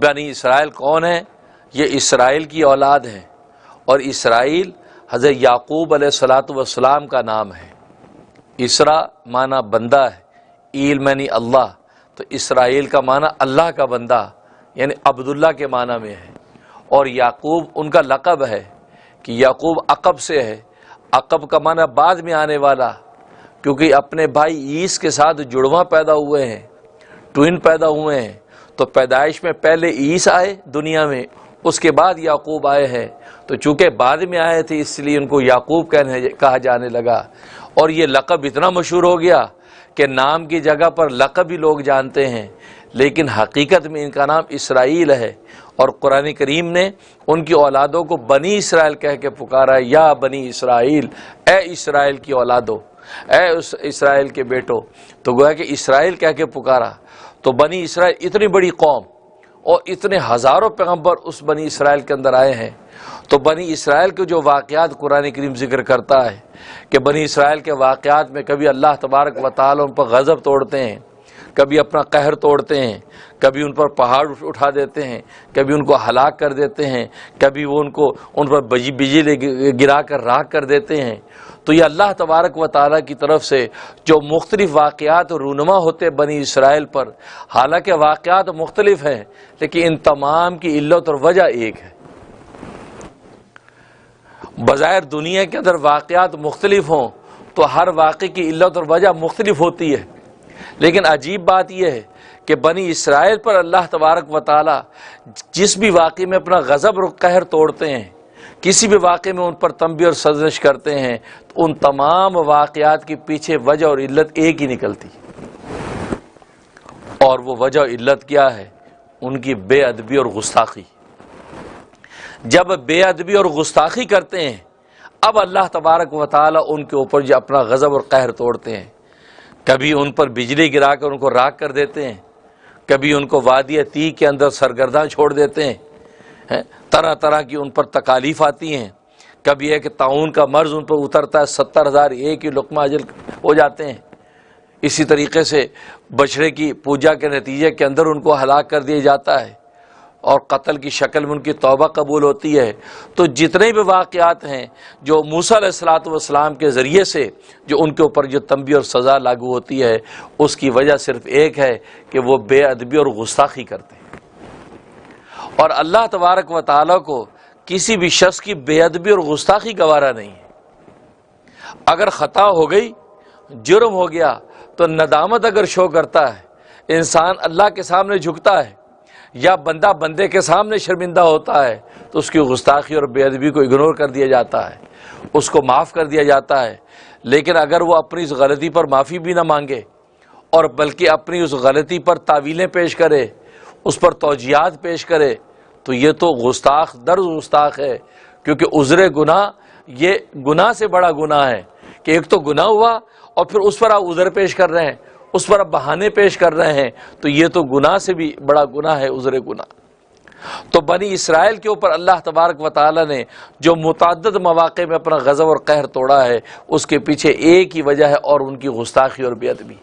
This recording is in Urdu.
بنی اسرائیل کون ہیں؟ یہ اسرائیل کی اولاد ہیں، اور اسرائیل حضرت یعقوب علیہ الصلوۃ والسلام کا نام ہے۔ اسرا معنی بندہ ہے، ایل معنی اللہ، تو اسرائیل کا معنی اللہ کا بندہ یعنی عبداللہ کے معنی میں ہے، اور یعقوب ان کا لقب ہے کہ یعقوب عقب سے ہے۔ عقب کا معنی بعد میں آنے والا، کیونکہ اپنے بھائی عیس کے ساتھ جڑواں پیدا ہوئے ہیں، ٹوئن پیدا ہوئے ہیں، تو پیدائش میں پہلے عیس آئے دنیا میں، اس کے بعد یعقوب آئے ہیں، تو چونکہ بعد میں آئے تھے اس لیے ان کو یعقوب کہا جانے لگا، اور یہ لقب اتنا مشہور ہو گیا کہ نام کی جگہ پر لقب بھی لوگ جانتے ہیں، لیکن حقیقت میں ان کا نام اسرائیل ہے، اور قرآن کریم نے ان کی اولادوں کو بنی اسرائیل کہہ کے پکارا ہے، یا بنی اسرائیل، اے اسرائیل کی اولادوں، اے اسرائیل کے بیٹو، تو گویا کہ اسرائیل کہہ کے پکارا۔ تو بنی اسرائیل اتنی بڑی قوم اور اتنے ہزاروں پیغمبر اس بنی اسرائیل کے اندر آئے ہیں، تو بنی اسرائیل کے جو واقعات قرآن کریم ذکر کرتا ہے کہ بنی اسرائیل کے واقعات میں کبھی اللہ تبارک و تعالی ان پر غضب توڑتے ہیں، کبھی اپنا قہر توڑتے ہیں، کبھی ان پر پہاڑ اٹھا دیتے ہیں، کبھی ان کو ہلاک کر دیتے ہیں، کبھی وہ ان پر بجلی گرا کر راکھ کر دیتے ہیں۔ تو یہ اللہ تبارک و تعالیٰ کی طرف سے جو مختلف واقعات رونما ہوتے بنی اسرائیل پر، حالانکہ واقعات مختلف ہیں لیکن ان تمام کی علت اور وجہ ایک ہے۔ بظاہر دنیا کے اندر واقعات مختلف ہوں تو ہر واقعے کی علت اور وجہ مختلف ہوتی ہے، لیکن عجیب بات یہ ہے کہ بنی اسرائیل پر اللہ تبارک و تعالی جس بھی واقعے میں اپنا غضب اور قہر توڑتے ہیں، کسی بھی واقعے میں ان پر تنبیہ اور سرزنش کرتے ہیں، تو ان تمام واقعات کے پیچھے وجہ اور علت ایک ہی نکلتی، اور وہ وجہ اور علت کیا ہے؟ ان کی بے ادبی اور گستاخی۔ جب بے ادبی اور گستاخی کرتے ہیں، اب اللہ تبارک و تعالی ان کے اوپر جو اپنا غضب اور قہر توڑتے ہیں، کبھی ان پر بجلی گرا کر ان کو راکھ کر دیتے ہیں، کبھی ان کو وادی تیہ کے اندر سرگرداں چھوڑ دیتے ہیں، طرح طرح کی ان پر تکالیف آتی ہیں، کبھی ہے کہ طاعون کا مرض ان پر اترتا ہے، 70,000 ایک ہی لقمہ اجل ہو جاتے ہیں، اسی طریقے سے بچڑے کی پوجا کے نتیجے کے اندر ان کو ہلاک کر دیا جاتا ہے، اور قتل کی شکل میں ان کی توبہ قبول ہوتی ہے۔ تو جتنے بھی واقعات ہیں جو موسیٰ علیہ الصلوۃ والسلام کے ذریعے سے جو ان کے اوپر جو تنبیہ اور سزا لاگو ہوتی ہے، اس کی وجہ صرف ایک ہے کہ وہ بے ادبی اور گستاخی کرتے ہیں، اور اللہ تبارک و تعالیٰ کو کسی بھی شخص کی بے ادبی اور گستاخی گوارا نہیں ہے۔ اگر خطا ہو گئی، جرم ہو گیا، تو ندامت اگر شو کرتا ہے، انسان اللہ کے سامنے جھکتا ہے، یا بندہ بندے کے سامنے شرمندہ ہوتا ہے، تو اس کی گستاخی اور بے ادبی کو اگنور کر دیا جاتا ہے، اس کو معاف کر دیا جاتا ہے۔ لیکن اگر وہ اپنی اس غلطی پر معافی بھی نہ مانگے، اور بلکہ اپنی اس غلطی پر تعویلیں پیش کرے، اس پر توجیہات پیش کرے، تو یہ تو گستاخ در گستاخ ہے، کیونکہ عذر گناہ یہ گناہ سے بڑا گناہ ہے کہ ایک تو گناہ ہوا اور پھر اس پر آپ عذر پیش کر رہے ہیں، اس پر آپ بہانے پیش کر رہے ہیں، تو یہ تو گناہ سے بھی بڑا گناہ ہے عذر گناہ۔ تو بنی اسرائیل کے اوپر اللہ تبارک و تعالی نے جو متعدد مواقع میں اپنا غضب اور قہر توڑا ہے، اس کے پیچھے ایک ہی وجہ ہے، اور ان کی گستاخی اور بے ادبی۔